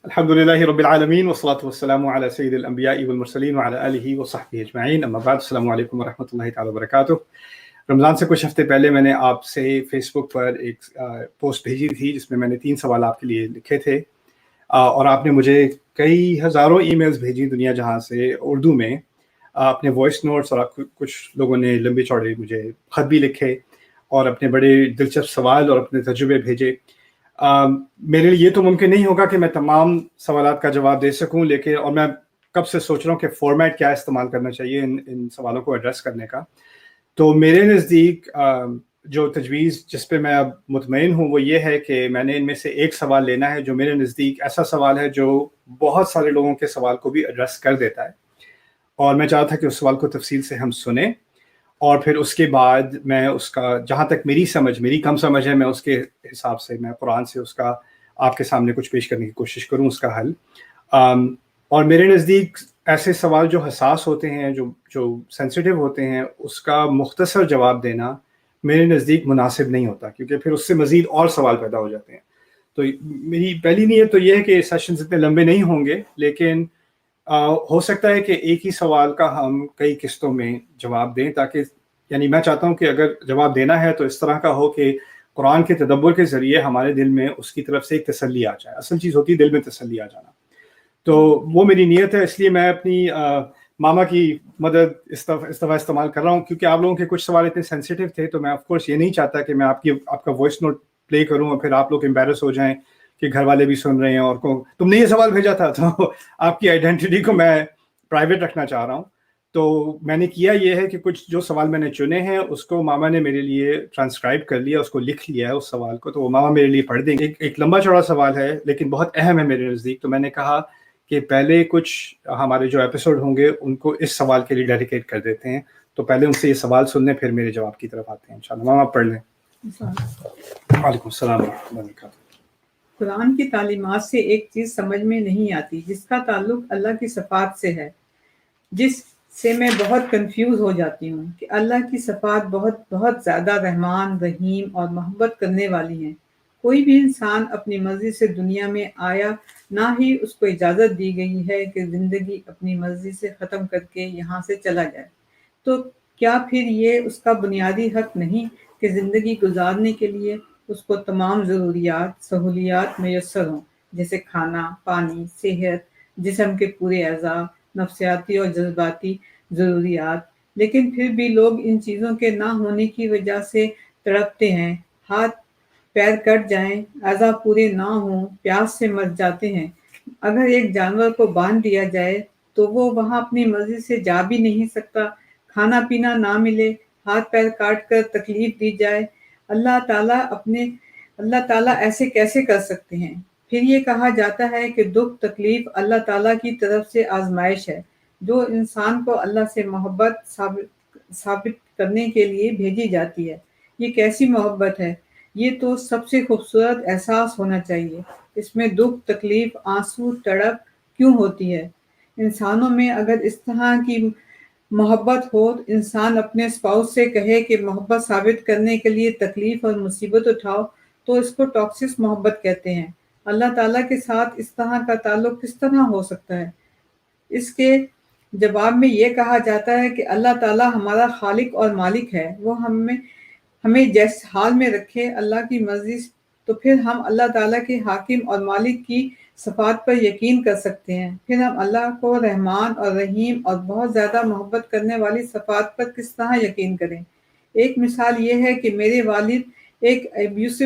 الحمدللہ رب العالمین والصلاة والسلام علی سید الانبیاء والمرسلین وعلی آلہ وصحبہ اجمعین، اما بعد، السلام علیکم ورحمۃ اللہ تعالی وبرکاتہ۔ رمضان سے کچھ ہفتے پہلے میں نے آپ سے فیس بک پر ایک پوسٹ بھیجی تھی جس میں نے 3 سوال آپ کے لیے لکھے تھے، اور آپ نے مجھے کئی ہزاروں ای میلز بھیجی دنیا جہاں سے اردو میں، اپنے وائس نوٹس، اور کچھ لوگوں نے لمبے چوڑے مجھے خط بھی لکھے اور اپنے بڑے دلچسپ سوال اور اپنے تجربے بھیجے۔ میرے لیے یہ تو ممکن نہیں ہوگا کہ میں تمام سوالات کا جواب دے سکوں، لیکن اور میں کب سے سوچ رہا ہوں کہ فارمیٹ کیا استعمال کرنا چاہیے ان سوالوں کو ایڈریس کرنے کا۔ تو میرے نزدیک جو تجویز جس پہ میں اب مطمئن ہوں وہ یہ ہے کہ میں نے ان میں سے ایک سوال لینا ہے جو میرے نزدیک ایسا سوال ہے جو بہت سارے لوگوں کے سوال کو بھی ایڈریس کر دیتا ہے، اور میں چاہتا کہ اس سوال کو تفصیل سے ہم سنیں، اور پھر اس کے بعد میں اس کا، جہاں تک میری کم سمجھ ہے، میں اس کے حساب سے میں قرآن سے اس کا آپ کے سامنے کچھ پیش کرنے کی کوشش کروں، اس کا حل۔ اور میرے نزدیک ایسے سوال جو حساس ہوتے ہیں، جو سینسیٹیو ہوتے ہیں، اس کا مختصر جواب دینا میرے نزدیک مناسب نہیں ہوتا، کیونکہ پھر اس سے مزید اور سوال پیدا ہو جاتے ہیں۔ تو میری پہلی نیت تو یہ ہے کہ سیشنز اتنے لمبے نہیں ہوں گے، لیکن ہو سکتا ہے کہ ایک ہی سوال کا ہم کئی قسطوں میں جواب دیں، تاکہ یعنی میں چاہتا ہوں کہ اگر جواب دینا ہے تو اس طرح کا ہو کہ قرآن کے تدبر کے ذریعے ہمارے دل میں اس کی طرف سے ایک تسلی آ جائے۔ اصل چیز ہوتی ہے دل میں تسلی آ جانا، تو وہ میری نیت ہے۔ اس لیے میں اپنی ماما کی مدد اس دفعہ استعمال کر رہا ہوں، کیونکہ آپ لوگوں کے کچھ سوال اتنے سینسیٹیو تھے، تو میں آف کورس یہ نہیں چاہتا کہ میں آپ کا وائس نوٹ پلے کروں اور پھر آپ لوگ امبیرس ہو جائیں کہ گھر والے بھی سن رہے ہیں اور تم نے یہ سوال بھیجا تھا، تو آپ کی آئیڈینٹی کو میں پرائیویٹ رکھنا چاہ رہا ہوں۔ تو میں نے کیا یہ ہے کہ کچھ جو سوال میں نے چنے ہیں اس کو ماما نے میرے لیے ٹرانسکرائب کر لیا، اس کو لکھ لیا ہے اس سوال کو، تو وہ ماما میرے لیے پڑھ دیں گے۔ ایک لمبا چوڑا سوال ہے لیکن بہت اہم ہے میرے نزدیک، تو میں نے کہا کہ پہلے کچھ ہمارے جو ایپیسوڈ ہوں گے ان کو اس سوال کے لیے ڈیڈیکیٹ کر دیتے ہیں، تو پہلے ان سے یہ سوال سن لیں، پھر میرے جواب کی طرف آتے ہیں انشاءاللہ۔ ماما پڑھ لیں۔ وعلیکم السلام ورحمۃ اللہ وبرکاتہ۔ قرآن کی تعلیمات سے ایک چیز سمجھ میں نہیں آتی جس کا تعلق اللہ کی صفات سے ہے، جس سے میں بہت کنفیوز ہو جاتی ہوں کہ اللہ کی صفات بہت بہت زیادہ رحمان، رحیم اور محبت کرنے والی ہیں۔ کوئی بھی انسان اپنی مرضی سے دنیا میں آیا، نہ ہی اس کو اجازت دی گئی ہے کہ زندگی اپنی مرضی سے ختم کر کے یہاں سے چلا جائے۔ تو کیا پھر یہ اس کا بنیادی حق نہیں کہ زندگی گزارنے کے لیے اس کو تمام ضروریات، سہولیات میسر ہوں، جیسے کھانا، پانی، صحت، جسم کے پورے اعضاء، نفسیاتی اور جذباتی ضروریات؟ لیکن پھر بھی لوگ ان چیزوں کے نہ ہونے کی وجہ سے تڑپتے ہیں، ہاتھ پیر کٹ جائیں، اعضاء پورے نہ ہوں، پیاس سے مر جاتے ہیں۔ اگر ایک جانور کو باندھ دیا جائے تو وہ وہاں اپنی مرضی سے جا بھی نہیں سکتا، کھانا پینا نہ ملے، ہاتھ پیر کاٹ کر تکلیف دی جائے، اللہ تعالیٰ ایسے کیسے کر سکتے ہیں؟ پھر یہ کہا جاتا ہے کہ دکھ تکلیف اللہ تعالیٰ کی طرف سے آزمائش ہے جو انسان کو اللہ سے محبت ثابت کرنے کے لیے بھیجی جاتی ہے۔ یہ کیسی محبت ہے؟ یہ تو سب سے خوبصورت احساس ہونا چاہیے۔ اس میں دکھ تکلیف، آنسو، تڑپ کیوں ہوتی ہے؟ انسانوں میں اگر اس طرح کی محبت ہو، انسان اپنے اسپاؤس سے کہے کہ محبت ثابت کرنے کے لیے تکلیف اور مصیبت اٹھاؤ، تو اس کو ٹاکسک محبت کہتے ہیں۔ اللہ تعالیٰ کے ساتھ اس طرح کا تعلق کس طرح ہو سکتا ہے؟ اس کے جواب میں یہ کہا جاتا ہے کہ اللہ تعالیٰ ہمارا خالق اور مالک ہے، وہ ہمیں جس حال میں رکھے اللہ کی مرضی، تو پھر ہم اللہ تعالیٰ کے حاکم اور مالک کی صفات پر یقین کر سکتے ہیں۔ پھر ہم اللہ کو رحمان اور رحیم اور بہت زیادہ محبت کرنے والی صفات پر کس طرح یقین کریں؟ ایک مثال یہ ہے کہ میرے والد ایک ابیوسو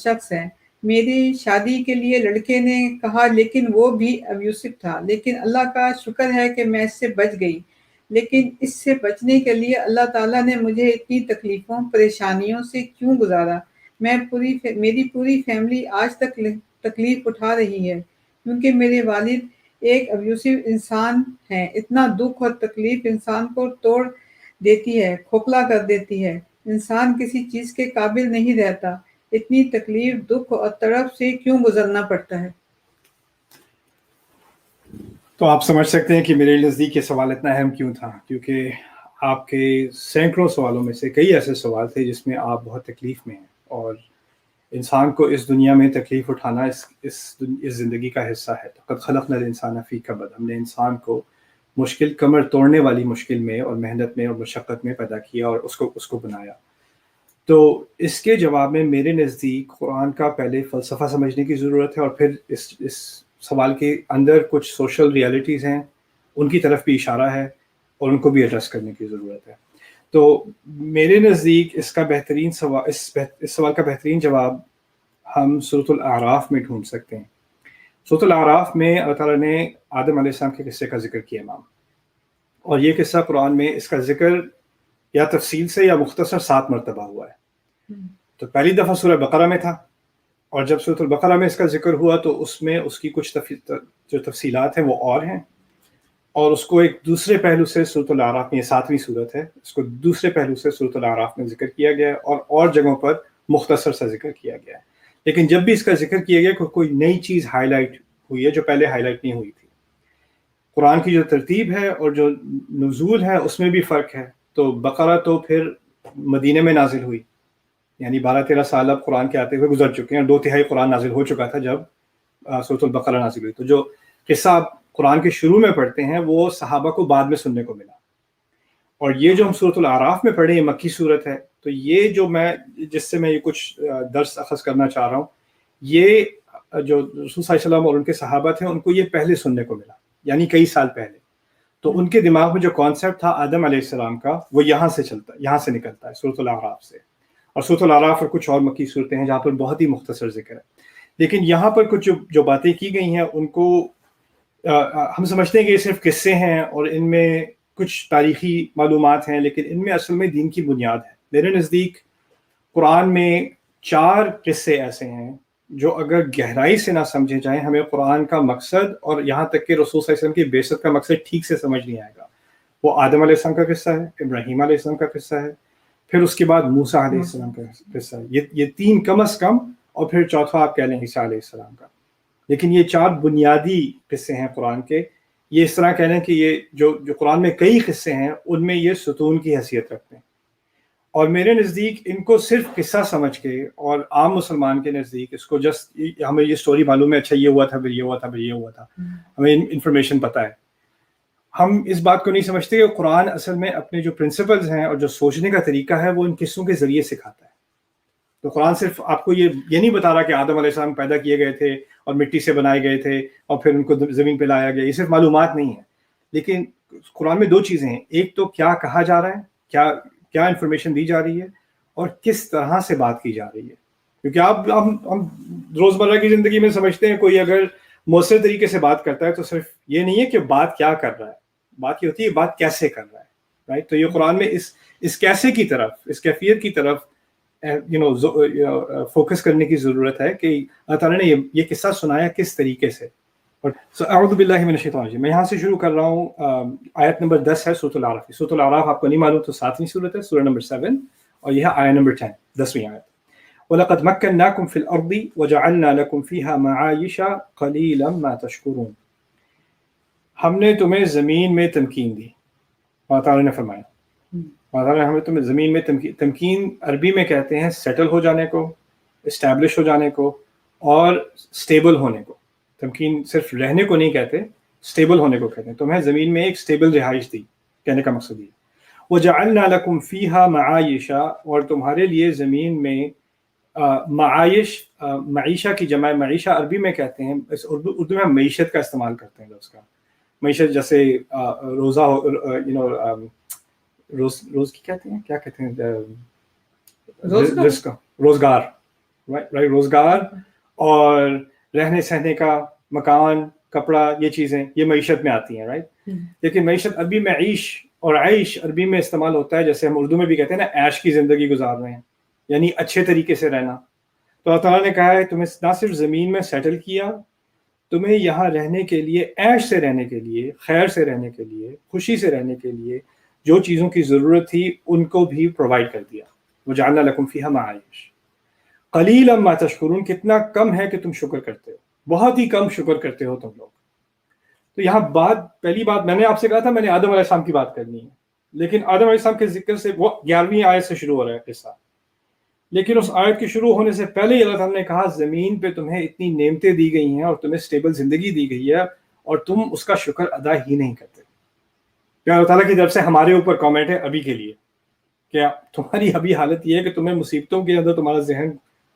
شخص ہیں۔ میری شادی کے لیے لڑکے نے کہا لیکن وہ بھی ابیوسو تھا، لیکن اللہ کا شکر ہے کہ میں اس سے بچ گئی۔ لیکن اس سے بچنے کے لیے اللہ تعالیٰ نے مجھے اتنی تکلیفوں، پریشانیوں سے کیوں گزارا؟ میری پوری فیملی آج تک تکلیف اٹھا رہی ہے کیونکہ میرے والد ایک ابیوسو انسان ہیں۔ اتنا دکھ اور تکلیف انسان کو توڑ دیتی ہے، کھوکھلا کر دیتی ہے، انسان کسی چیز کے قابل نہیں رہتا۔ اتنی تکلیف، دکھ اور تڑپ سے کیوں گزرنا پڑتا ہے؟ تو آپ سمجھ سکتے ہیں کہ میرے نزدیک یہ سوال اتنا اہم کیوں تھا، کیونکہ آپ کے سینکڑوں سوالوں میں سے کئی ایسے سوال تھے جس میں آپ بہت تکلیف میں ہیں، اور انسان کو اس دنیا میں تکلیف اٹھانا اس زندگی کا حصہ ہے. قد خلقنا الانسان فی کبد، ہم نے انسان کو مشکل، کمر توڑنے والی مشکل میں اور محنت میں اور مشقت میں پیدا کیا اور اس کو بنایا. تو اس کے جواب میں میرے نزدیک قرآن کا پہلے فلسفہ سمجھنے کی ضرورت ہے، اور پھر اس سوال کے اندر کچھ سوشل ریالٹیز ہیں ان کی طرف بھی اشارہ ہے اور ان کو بھی ایڈریس کرنے کی ضرورت ہے. تو میرے نزدیک اس کا بہترین سوال، اس سوال کا بہترین جواب ہم سورۃ الاعراف میں ڈھونڈ سکتے ہیں. سورۃ الاعراف میں اللہ تعالیٰ نے آدم علیہ السلام کے قصے کا ذکر کیا امام، اور یہ قصہ قرآن میں اس کا ذکر یا تفصیل سے یا مختصر 7 مرتبہ ہوا ہے. تو پہلی دفعہ سورہ بقرہ میں تھا، اور جب سورۃ البقرہ میں اس کا ذکر ہوا تو اس میں اس کی کچھ جو تفصیلات ہیں وہ اور ہیں، اور اس کو ایک دوسرے پہلو سے سورۃ الاعراف میں، یہ 7ویں سورت ہے، اس کو دوسرے پہلو سے سورۃ الاعراف میں ذکر کیا گیا ہے، اور جگہوں پر مختصر سا ذکر کیا گیا ہے. لیکن جب بھی اس کا ذکر کیا گیا کوئی نئی چیز ہائی لائٹ ہوئی ہے جو پہلے ہائی لائٹ نہیں ہوئی تھی. قرآن کی جو ترتیب ہے اور جو نزول ہے اس میں بھی فرق ہے. تو بقرہ تو پھر مدینہ میں نازل ہوئی، یعنی 12-13 سال اب قرآن کے آتے ہوئے گزر چکے ہیں، 2/3 قرآن نازل ہو چکا تھا جب سورۃ البقرہ نازل ہوئی. تو جو قصہ آپ قرآن کے شروع میں پڑھتے ہیں وہ صحابہ کو بعد میں سننے کو ملا، اور یہ جو ہم سورۃ الاعراف میں پڑھیں یہ مکی صورت ہے. تو یہ جو جس سے میں یہ کچھ درس اخذ کرنا چاہ رہا ہوں، یہ جو رسول صلی اللہ علیہ وسلم اور ان کے صحابہ تھے ان کو یہ پہلے سننے کو ملا، یعنی کئی سال پہلے. تو ان کے دماغ میں جو کانسیپٹ تھا آدم علیہ السلام کا وہ یہاں سے نکلتا ہے سورۃ الاعراف سے. اور سورۃ الاعراف اور کچھ اور مکی صورتیں ہیں جہاں پر بہت ہی مختصر ذکر ہے. لیکن یہاں پر کچھ جو باتیں کی گئی ہیں ان کو ہم سمجھتے ہیں کہ یہ صرف قصے ہیں اور ان میں کچھ تاریخی معلومات ہیں، لیکن ان میں اصل میں دین کی بنیاد ہے. میرے نزدیک قرآن میں 4 قصے ایسے ہیں جو اگر گہرائی سے نہ سمجھے جائیں ہمیں قرآن کا مقصد اور یہاں تک کہ رسول صلی اللہ علیہ وسلم کی بعثت کا مقصد ٹھیک سے سمجھ نہیں آئے گا. وہ آدم علیہ السلام کا قصہ ہے، ابراہیم علیہ السلام کا قصہ ہے، پھر اس کے بعد موسیٰ علیہ السلام کا قصہ ہے. یہ 3 کم از کم، اور پھر چوتھا آپ کہہ لیں عیسیٰ علیہ السلام کا. لیکن یہ 4 بنیادی قصے ہیں قرآن کے. یہ اس طرح کہہ لیں کہ یہ جو قرآن میں کئی قصے ہیں ان میں یہ ستون کی حیثیت رکھتے ہیں. اور میرے نزدیک ان کو صرف قصہ سمجھ کے، اور عام مسلمان کے نزدیک اس کو جسٹ ہمیں یہ سٹوری معلوم ہے، اچھا یہ ہوا تھا پھر یہ ہوا تھا پھر یہ ہوا تھا، ہمیں انفارمیشن پتہ ہے. ہم اس بات کو نہیں سمجھتے کہ قرآن اصل میں اپنے جو پرنسپلز ہیں اور جو سوچنے کا طریقہ ہے وہ ان قصوں کے ذریعے سکھاتا ہے. تو قرآن صرف آپ کو یہ نہیں بتا رہا کہ آدم علیہ السلام پیدا کیے گئے تھے اور مٹی سے بنائے گئے تھے اور پھر ان کو زمین پہ لایا گیا، یہ صرف معلومات نہیں ہے. لیکن قرآن میں 2 چیزیں ہیں، ایک تو کیا کہا جا رہا ہے، کیا انفارمیشن دی جا رہی ہے، اور کس طرح سے بات کی جا رہی ہے. کیونکہ ہم روزمرہ کی زندگی میں سمجھتے ہیں کوئی اگر مؤثر طریقے سے بات کرتا ہے تو صرف یہ نہیں ہے کہ بات کیا کر رہا ہے، بات یہ ہوتی ہے بات کیسے کر رہا ہے، رائٹ. تو یہ قرآن میں اس کیسے کی طرف، اس کیفیت کی طرف فوکس کرنے کی ضرورت ہے کہ اللہ تعالیٰ نے یہ قصہ سنایا کس طریقے سے. اعوذ باللہ من الشیطان الرجیم. میں یہاں سے شروع کر رہا ہوں. آیت نمبر 10 ہے سورۃ الاعراف. سورۃ الاعراف آپ کو نہیں معلوم تو 7ویں سورت ہے، سورہ نمبر 7، اور یہ ہے آیت نمبر 10، 10ویں آیت. وَلَقَدْ مَكَّنَّاكُمْ فِي الْأَرْضِ وَجَعَلْنَا لَكُمْ فِيهَا مَعَايِشَ قَلِيلًا مَا تَشْكُرُونَ. ہم نے تمہیں زمین میں تمکین دی، اللہ تعالیٰ نے فرمایا. اللہ تعالیٰ نے ہمیں تمہیں زمین میں تمکین عربی میں کہتے ہیں سیٹل ہو جانے کو، اسٹیبلش ہو جانے کو، اور اسٹیبل ہونے کو. تمکین صرف رہنے کو نہیں کہتے، اسٹیبل ہونے کو کہتے ہیں. تمہیں زمین میں ایک اسٹیبل رہائش دی، کہنے کا مقصد یہ. وَجَعَلْنَا لَكُمْ فِيهَا مَعَايِشَ، اور تمہارے لیے زمین میں معائش، معیشہ کی جمع معیشہ عربی میں کہتے ہیں، اردو میں ہم معیشت کا استعمال کرتے ہیں لفظ کا. معیشت جیسے روزہ، روز کی کہتے ہیں، کیا کہتے ہیں، روزگار، رائٹ، روزگار اور رہنے سہنے کا مکان، کپڑا، یہ چیزیں یہ معیشت میں آتی ہیں، رائٹ. لیکن معیشت عربی میں عیش اور عیش عربی میں استعمال ہوتا ہے جیسے ہم اردو میں بھی کہتے ہیں نا، عیش کی زندگی گزار رہے ہیں، یعنی اچھے طریقے سے رہنا. تو اللہ تعالیٰ نے کہا ہے تمہیں نہ صرف زمین میں سیٹل کیا، تمہیں یہاں رہنے کے لیے، عیش سے رہنے کے لیے، خیر سے رہنے کے لیے، خوشی سے رہنے کے لیے جو چیزوں کی ضرورت تھی ان کو بھی پرووائڈ کر دیا. وَجَعَلْنَا لَكُمْ فِيهَا مَعَايِشَ قَلِيلًا مَا تَشْكُرُونَ. کتنا کم ہے کہ تم شکر کرتے ہو، بہت ہی کم شکر کرتے ہو تم لوگ. تو یہاں پہلی بات میں نے آپ سے کہا تھا میں نے آدم علیہ السلام کی بات کرنی ہے، لیکن آدم علیہ السلام کے ذکر سے وہ 11ویں آیت سے شروع ہو رہا ہے قصہ. لیکن اس آیت کے شروع ہونے سے پہلے ہی اللہ تعالیٰ نے کہا زمین پہ تمہیں اتنی نعمتیں دی گئی ہیں اور تمہیں اسٹیبل زندگی دی گئی ہے اور تم اس کا شکر ادا ہی نہیں کرتے. کیا اللہ تعالیٰ کی طرف سے ہمارے اوپر کامنٹ ہے ابھی کے لیے کہ تمہاری ابھی حالت یہ ہے کہ تمہیں مصیبتوں کے اندر تمہارا ذہن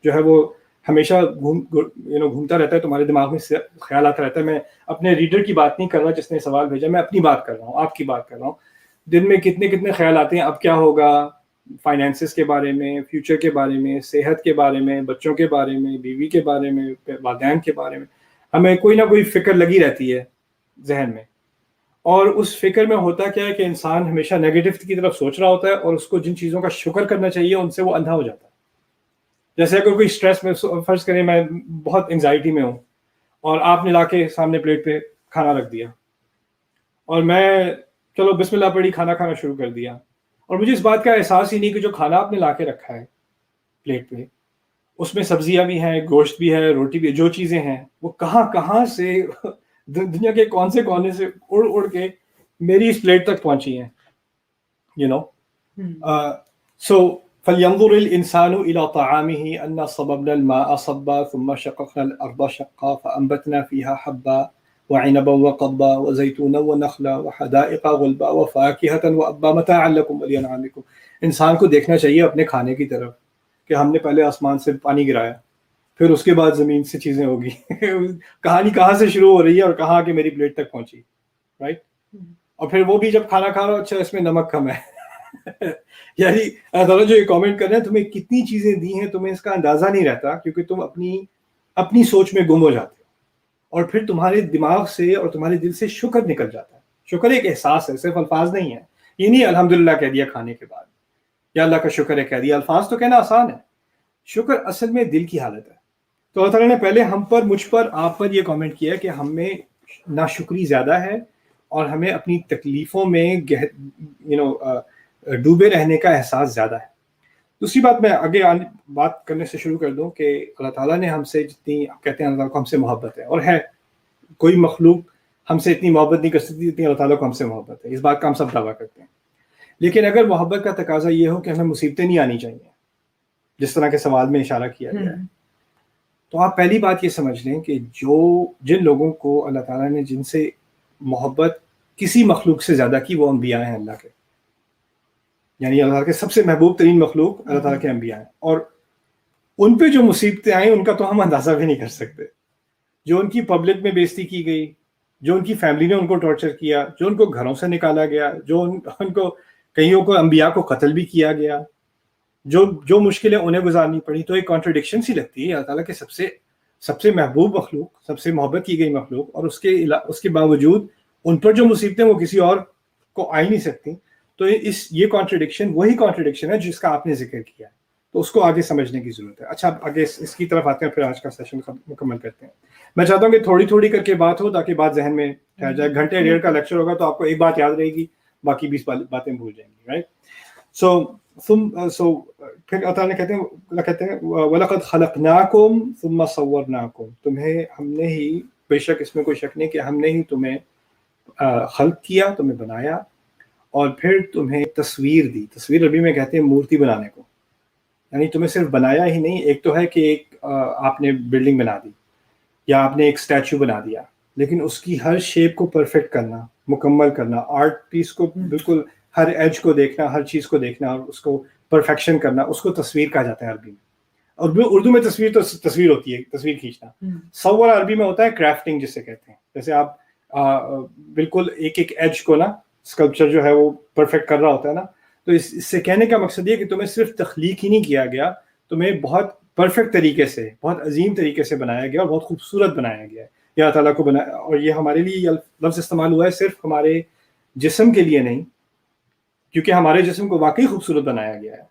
جو ہے وہ ہمیشہ گھومتا رہتا ہے, تمہارے دماغ میں خیالات رہتا ہے. میں اپنے ریڈر کی بات نہیں کر رہا جس نے سوال بھیجا, میں اپنی بات کر رہا ہوں, آپ کی بات کر رہا ہوں. دن میں کتنے کتنے خیال آتے ہیں, اب کیا ہوگا, فائنینسز کے بارے میں, فیوچر کے بارے میں, صحت کے بارے میں, بچوں کے بارے میں, بیوی کے بارے میں, والدین کے بارے میں. ہمیں کوئی نہ کوئی فکر لگی رہتی ہے ذہن میں, اور اس فکر میں ہوتا کیا ہے کہ انسان ہمیشہ نیگیٹو کی طرف سوچ رہا ہوتا ہے اور اس کو جن چیزوں کا شکر کرنا چاہیے ان سے وہ اندھا ہو جاتا ہے. جیسے اگر کوئی اسٹریس میں, فرض کریں میں بہت انگزائٹی میں ہوں اور آپ نے لا کے سامنے پلیٹ پہ کھانا رکھ دیا اور میں چلو بسم اللہ پڑھی کھانا کھانا شروع کر دیا, اور مجھے اس بات کا احساس ہی نہیں کہ جو کھانا آپ نے لا کے رکھا ہے پلیٹ پہ اس میں سبزیاں بھی ہیں, گوشت بھی ہے, روٹی بھی ہے, جو چیزیں ہیں وہ کہاں سے دنیا کے کون سے کونے سے اڑ کے میری اس پلیٹ تک پہنچی ہیں, یو نو. سو فَلْيَنْظُرِ الْإِنسَانُ إِلَىٰ طَعَامِهِ أَنَّا صَبَبْنَا الْمَاءَ صَبًّا ثُمَّ شَقَقْنَا الْأَرْضَ شَقًّا فَأَنبَتْنَا فِيهَا حَبًّا وَعِنَبًا وَقَضْبًا وَزَيْتُونًا وَنَخْلًا وَحَدَائِقَ غُلْبًا وَفَاكِهَةً وَأَبًّا مَتَاعًا لَكُمْ وَلِأَنْعَامِكُمْ. انسان کو دیکھنا چاہیے اپنے کھانے کی طرف کہ ہم نے پہلے آسمان سے پانی گرایا, پھر اس کے بعد زمین سے چیزیں ہوگی. کہانی کہاں سے شروع ہو رہی ہے اور کہاں کے میری پلیٹ تک پہنچی, رائٹ. اور پھر وہ بھی جب کھانا کھا رہا ہو, اچھا اس میں نمک کم ہے. یعنی اللہ تعالیٰ جو یہ کامنٹ کر رہے ہیں تمہیں کتنی چیزیں دی ہیں تمہیں اس کا اندازہ نہیں رہتا, کیونکہ تم اپنی سوچ میں گم ہو جاتے ہو اور پھر تمہارے دماغ سے اور تمہارے دل سے شکر نکل جاتا ہے. شکر ایک احساس ہے, صرف الفاظ نہیں ہے. یہ نہیں الحمدللہ کہہ دیا کھانے کے بعد یا اللہ کا شکر ہے کہہ دیا, الفاظ تو کہنا آسان ہے, شکر اصل میں دل کی حالت ہے. تو اللہ تعالیٰ نے پہلے ہم پر, مجھ پر, آپ پر یہ کامنٹ کیا کہ ہم میں ناشکری زیادہ ہے اور ہمیں اپنی تکلیفوں میں ڈوبے رہنے کا احساس زیادہ ہے. دوسری بات میں آگے بات کرنے سے شروع کر دوں کہ اللہ تعالیٰ نے ہم سے جتنی, کہتے ہیں اللہ تعالیٰ کو ہم سے محبت ہے, اور ہے کوئی مخلوق ہم سے اتنی محبت نہیں کر سکتی جتنی اللہ تعالیٰ کو ہم سے محبت ہے. اس بات کا ہم سب دعویٰ کرتے ہیں. لیکن اگر محبت کا تقاضا یہ ہو کہ ہمیں مصیبتیں نہیں آنی چاہیے, جس طرح کے سوال میں اشارہ کیا گیا ہے, تو آپ پہلی بات یہ سمجھ لیں کہ جن لوگوں کو اللہ تعالیٰ نے جن سے محبت کسی مخلوق سے زیادہ کی وہ انبیاء ہیں اللہ کے. یعنی اللہ تعالیٰ کے سب سے محبوب ترین مخلوق اللہ تعالیٰ کے انبیاء ہیں, اور ان پہ جو مصیبتیں آئیں ان کا تو ہم اندازہ بھی نہیں کر سکتے. جو ان کی پبلک میں بےزتی کی گئی, جو ان کی فیملی نے ان کو ٹارچر کیا, جو ان کو گھروں سے نکالا گیا, جو ان کو کئیوں کو انبیاء کو قتل بھی کیا گیا, جو مشکلیں انہیں گزارنی پڑی, تو ایک کانٹرڈکشن سی لگتی ہے. اللہ تعالیٰ کے سب سے محبوب مخلوق, سب سے محبت کی گئی مخلوق, اور اس کے باوجود ان پر جو مصیبتیں وہ کسی اور کو آ ہی نہیں سکتی. تو یہ کانٹرڈکشن وہی کانٹرڈکشن ہے جس کا آپ نے ذکر کیا ہے, تو اس کو آگے سمجھنے کی ضرورت ہے. اچھا آگے اس کی طرف آتے ہیں, پھر آج کا سیشن مکمل کرتے ہیں. میں چاہتا ہوں کہ تھوڑی تھوڑی کر کے بات ہو تاکہ بات ذہن میں ٹھہر جائے. گھنٹے ڈیڑھ کا لیکچر ہوگا تو آپ کو ایک بات یاد رہے گی, باقی 20 باتیں بھول جائیں گی, رائٹ. سو پھر اللہ تعالیٰ کہتے ہیں وَلَقَدْ خَلَقْنَاكُمْ ثُمَّ صَوَّرْنَاكُمْ, تمہیں ہم نے ہی, بے شک اس میں کوئی شک نہیں کہ ہم نے ہی تمہیں خلق کیا, تمہیں بنایا, اور پھر تمہیں تصویر دی. تصویر عربی میں کہتے ہیں مورتی بنانے کو. یعنی تمہیں صرف بنایا ہی نہیں, ایک تو ہے کہ ایک آپ نے بلڈنگ بنا دی یا آپ نے ایک اسٹیچو بنا دیا, لیکن اس کی ہر شیپ کو پرفیکٹ کرنا, مکمل کرنا, آرٹ پیس کو بالکل ہر ایج کو دیکھنا, ہر چیز کو دیکھنا اور اس کو پرفیکشن کرنا, اس کو تصویر کہا جاتا ہے عربی میں. اردو میں تصویر تو تصویر ہوتی ہے, تصویر کھینچنا. صور عربی میں ہوتا ہے کرافٹنگ جسے کہتے ہیں. جیسے آپ بالکل ایک ایج کو نا اسکلپچر جو ہے وہ پرفیکٹ کر رہا ہوتا ہے نا, تو اس سے کہنے کا مقصد یہ کہ تمہیں صرف تخلیق ہی نہیں کیا گیا, تمہیں بہت پرفیکٹ طریقے سے, بہت عظیم طریقے سے بنایا گیا اور بہت خوبصورت بنایا گیا ہے. یہ اللہ تعالیٰ کو بنایا, اور یہ ہمارے لیے یہ لفظ استعمال ہوا ہے صرف ہمارے جسم کے لیے نہیں, کیونکہ ہمارے جسم کو واقعی خوبصورت بنایا گیا ہے.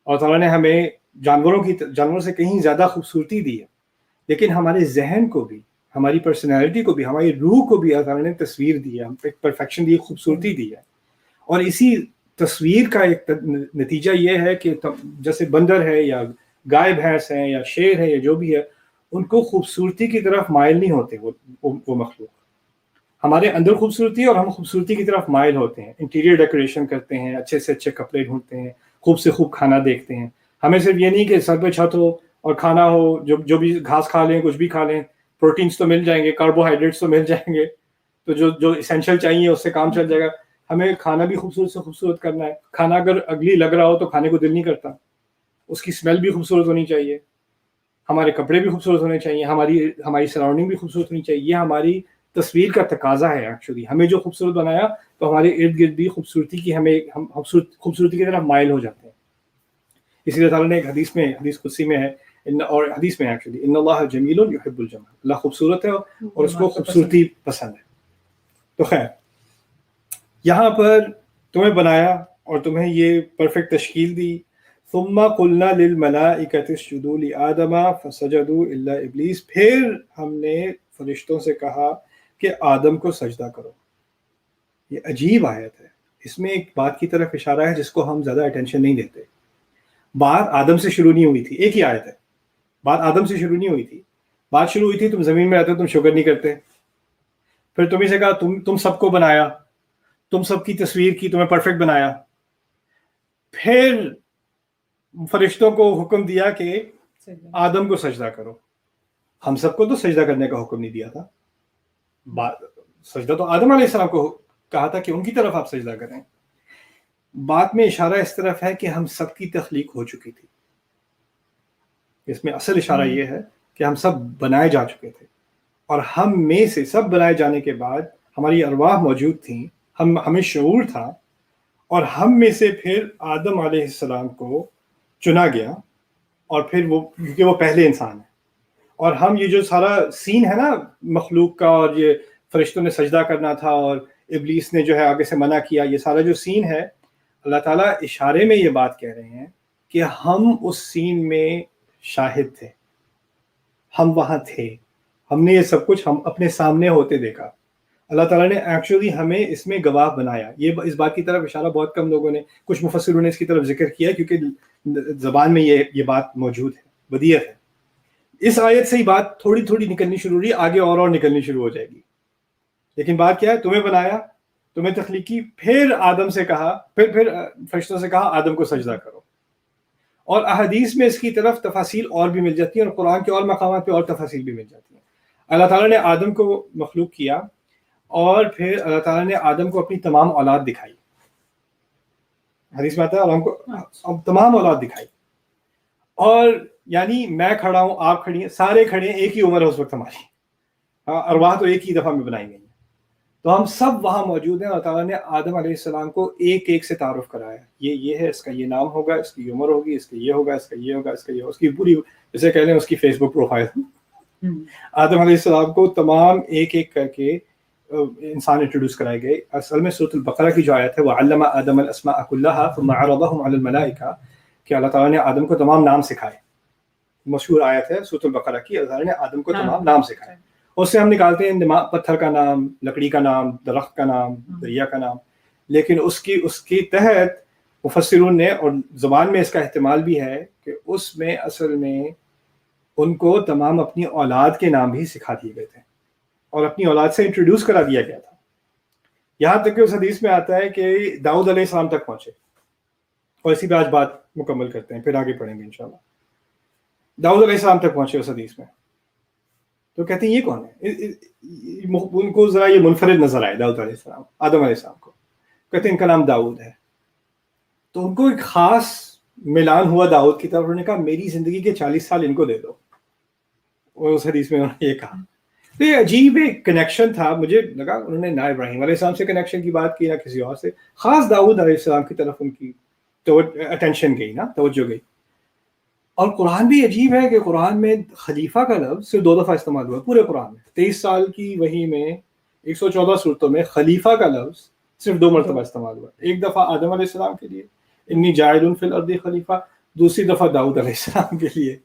اور تعالیٰ نے ہمیں جانوروں سے کہیں زیادہ خوبصورتی دی ہے, لیکن ہمارے ذہن کو بھی, ہماری پرسنالٹی کو بھی, ہماری روح کو بھی اللہ تعالیٰ نے تصویر دی ہے, ایک پرفیکشن دی, خوبصورتی دی ہے. اور اسی تصویر کا ایک نتیجہ یہ ہے کہ جیسے بندر ہے یا گائے بھینس ہیں یا شیر ہے یا جو بھی ہے, ان کو خوبصورتی کی طرف مائل نہیں ہوتے وہ مخلوق. ہمارے اندر خوبصورتی ہے اور ہم خوبصورتی کی طرف مائل ہوتے ہیں, انٹیریئر ڈیکوریشن کرتے ہیں, اچھے سے اچھے کپڑے ڈھونڈتے ہیں, خوب سے خوب کھانا دیکھتے ہیں, ہمیں صرف یہ نہیں کہ سر پہ چھت ہو اور کھانا ہو، جو بھی گھاس کھا لیں، کچھ بھی کھا لیں، پروٹینس تو مل جائیں گے، کاربوہائیڈریٹس تو مل جائیں گے، تو جو اسینشیل چاہیے اس سے کام چل جائے گا. ہمیں کھانا بھی خوبصورت سے خوبصورت کرنا ہے. کھانا اگر اگلی لگ رہا ہو تو کھانے کو دل نہیں کرتا. اس کی اسمیل بھی خوبصورت ہونی چاہیے، ہمارے کپڑے بھی خوبصورت ہونے چاہیے، ہماری سراؤنڈنگ بھی خوبصورت ہونی چاہیے. یہ ہماری تصویر کا تقاضا ہے ایکچولی. ہمیں جو خوبصورت بنایا تو ہمارے ارد گرد بھی خوبصورتی کی ہم خوبصورتی کی طرف مائل ہو جاتے ہیں. اسی لیے تعالیٰ نے ایک حدیث قدسی میں ہے، اور حدیث میں ایکچولی، ان اللہ جمیل یحب الجمال، اللہ خوبصورت ہے اور اس کو خوبصورتی پسند ہے. تو خیر، یہاں پر تمہیں بنایا اور تمہیں یہ پرفیکٹ تشکیل دی. ثم قلنا للملائکۃ اسجدوا لآدم فسجدوا الا ابلیس، پھر ہم نے فرشتوں سے کہا کہ آدم کو سجدہ کرو. یہ عجیب آیت ہے. اس میں ایک بات کی طرف اشارہ ہے جس کو ہم زیادہ اٹینشن نہیں دیتے. بات آدم سے شروع نہیں ہوئی تھی، ایک ہی آیت ہے. بات آدم سے شروع نہیں ہوئی تھی. بات شروع ہوئی تھی تم زمین میں رہتے ہو، تم شکر نہیں کرتے. پھر تمہیں سے کہا تم سب کو بنایا، تم سب کی تصویر کی، تمہیں پرفیکٹ بنایا. پھر فرشتوں کو حکم دیا کہ آدم کو سجدہ کرو. ہم سب کو تو سجدہ کرنے کا حکم نہیں دیا تھا. سجدہ تو آدم علیہ السلام کو کہا تھا کہ ان کی طرف آپ سجدہ کریں. بات میں اشارہ اس طرف ہے کہ ہم سب کی تخلیق ہو چکی تھی. اس میں اصل اشارہ یہ ہے کہ ہم سب بنائے جا چکے تھے، اور ہم میں سے سب بنائے جانے کے بعد ہماری ارواح موجود تھیں، ہمیں شعور تھا، اور ہم میں سے پھر آدم علیہ السلام کو چنا گیا. اور پھر وہ کیونکہ وہ پہلے انسان ہیں، اور ہم یہ جو سارا سین ہے نا مخلوق کا، اور یہ فرشتوں نے سجدہ کرنا تھا اور ابلیس نے جو ہے آگے سے منع کیا، یہ سارا جو سین ہے، اللہ تعالیٰ اشارے میں یہ بات کہہ رہے ہیں کہ ہم اس سین میں شاہد تھے، ہم وہاں تھے، ہم نے یہ سب کچھ ہم اپنے سامنے ہوتے دیکھا. اللہ تعالیٰ نے ایکچولی ہمیں اس میں گواہ بنایا. اس بات کی طرف اشارہ بہت کم لوگوں نے، کچھ مفسروں نے اس کی طرف ذکر کیا کیونکہ زبان میں یہ بات موجود ہے، بدیہت ہے. اس آیت سے ہی بات تھوڑی تھوڑی نکلنی شروع ہوئی، آگے اور نکلنی شروع ہو جائے گی. لیکن بات کیا ہے؟ تمہیں بنایا، تمہیں تخلیق کی، پھر آدم سے کہا، پھر فرشتوں سے کہا آدم کو سجدہ کرو. اور احادیث میں اس کی طرف تفاصیل اور بھی مل جاتی ہیں، اور قرآن کے اور مقامات پہ اور تفاصیل بھی مل جاتی ہیں. اللہ تعالیٰ نے آدم کو مخلوق کیا، اور پھر اللہ تعالیٰ نے آدم کو اپنی تمام اولاد دکھائی. حدیث میں آتا ہے آدم کو تمام اولاد دکھائی. اور یعنی میں کھڑا ہوں، آپ کھڑی ہیں، سارے کھڑے ہیں، ایک ہی عمر ہے اس وقت ہماری. ارواح تو ایک ہی دفعہ میں بنائی گئی ہیں، تو ہم سب وہاں موجود ہیں. اللہ تعالیٰ نے آدم علیہ السلام کو ایک ایک سے تعارف کرایا. یہ ہے، اس کا یہ نام ہوگا، اس کی عمر ہوگی، اس کا یہ ہوگا، اس کا یہ ہوگا، اس کا یہ ہوگا، اس کی پوری، جیسے کہہ لیں اس کی فیس بک پروفائل. آدم علیہ السلام کو تمام ایک ایک کر کے انسان انٹروڈیوس کرائے گئے. اصل میں سورۃ البقرہ کی جو آیت ہے، وَعَلَّمَ آدَمَ الْأَسْمَاءَ كُلَّهَا ثُمَّ عَرَضَهُمْ عَلَى الْمَلَائِكَةِ، کہ اللہ تعالیٰ نے آدم کو تمام نام سکھائے. مشہور آیت ہے سورۃ البقرہ کی، اللہ تعالیٰ نے آدم کو تمام نام سکھائے. اس سے ہم نکالتے ہیں پتھر کا نام، لکڑی کا نام، درخت کا نام، دریا کا نام. لیکن اس کی تحت مفسرون نے، اور زبان میں اس کا احتمال بھی ہے کہ اس میں اصل میں ان کو تمام اپنی اولاد کے نام بھی سکھا دیے گئے تھے، اور اپنی اولاد سے انٹروڈیوس کرا دیا گیا تھا. یہاں تک کہ اس حدیث میں آتا ہے کہ داؤد علیہ السلام تک پہنچے. اور اسی پہ آج بات مکمل کرتے ہیں، پھر آگے پڑھیں گے انشاءاللہ. داؤد علیہ السلام تک پہنچے اس حدیث میں. تو کہتے ہیں یہ کون ہے؟ ان کو ذرا یہ منفرد نظر آئے داؤد علیہ السلام، آدم علیہ السلام کو. کہتے ہیں ان کا نام داؤد ہے. تو ان کو ایک خاص ملان ہوا داؤد کی طرف. انہوں نے کہا میری زندگی کے 40 سال ان کو دے دو. اور اس حدیث میں انہوں نے یہ کہا. تو یہ عجیب ایک کنیکشن تھا. مجھے لگا انہوں نے نہ ابراہیم علیہ السلام سے کنیکشن کی بات کی، نہ کسی اور سے. خاص داؤد علیہ السلام کی طرف ان کی اٹینشن گئی، نا توجہ گئی. اور قرآن بھی عجیب ہے کہ قرآن میں خلیفہ کا لفظ صرف 2 دفعہ استعمال ہوا ہے پورے قرآن میں. 23 سال کی وحی میں 114 صورتوں میں خلیفہ کا لفظ صرف 2 مرتبہ استعمال ہوا. ایک دفعہ آدم علیہ السلام کے لیے، انی جاعل فی الارض خلیفہ. دوسری دفعہ داؤد علیہ السلام کے لیے،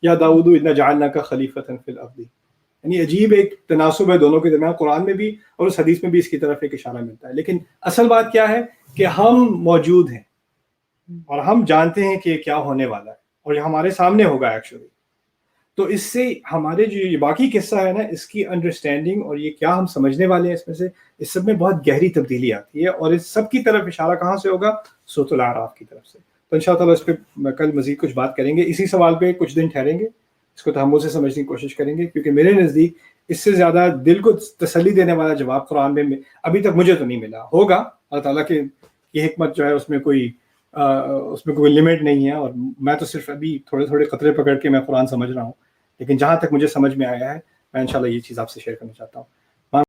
یا داؤد انا جعلناک خلیفۃ فی الارض. یعنی عجیب ایک تناسب ہے دونوں کے درمیان، قرآن میں بھی اور اس حدیث میں بھی اس کی طرف ایک اشارہ ملتا ہے. لیکن اصل بات کیا ہے کہ ہم موجود ہیں، اور ہم جانتے ہیں کہ کیا ہونے والا ہے، اور یہ ہمارے سامنے ہوگا ایکچولی. تو اس سے ہمارے جو یہ باقی قصہ ہے نا، اس کی انڈرسٹینڈنگ اور یہ کیا ہم سمجھنے والے ہیں اس میں سے، اس سب میں بہت گہری تبدیلی آتی ہے. اور اس سب کی طرف اشارہ کہاں سے ہوگا؟ سورۃ الاعراف کی طرف سے. تو انشاءاللہ تعالیٰ اس پہ کل مزید کچھ بات کریں گے. اسی سوال پہ کچھ دن ٹھہریں گے, اس کو تحمل سے سمجھنے کی کوشش کریں گے, کیونکہ میرے نزدیک اس سے زیادہ دل کو تسلی دینے والا جواب قرآن میں ابھی تک مجھے تو نہیں ملا. ہوگا اللہ تعالیٰ کی یہ حکمت جو ہے اس میں کوئی لمٹ نہیں ہے, اور میں تو صرف ابھی تھوڑے تھوڑے قطرے پکڑ کے میں قرآن سمجھ رہا ہوں, لیکن جہاں تک مجھے سمجھ میں آیا ہے میں انشاءاللہ یہ چیز آپ سے شیئر کرنا چاہتا ہوں.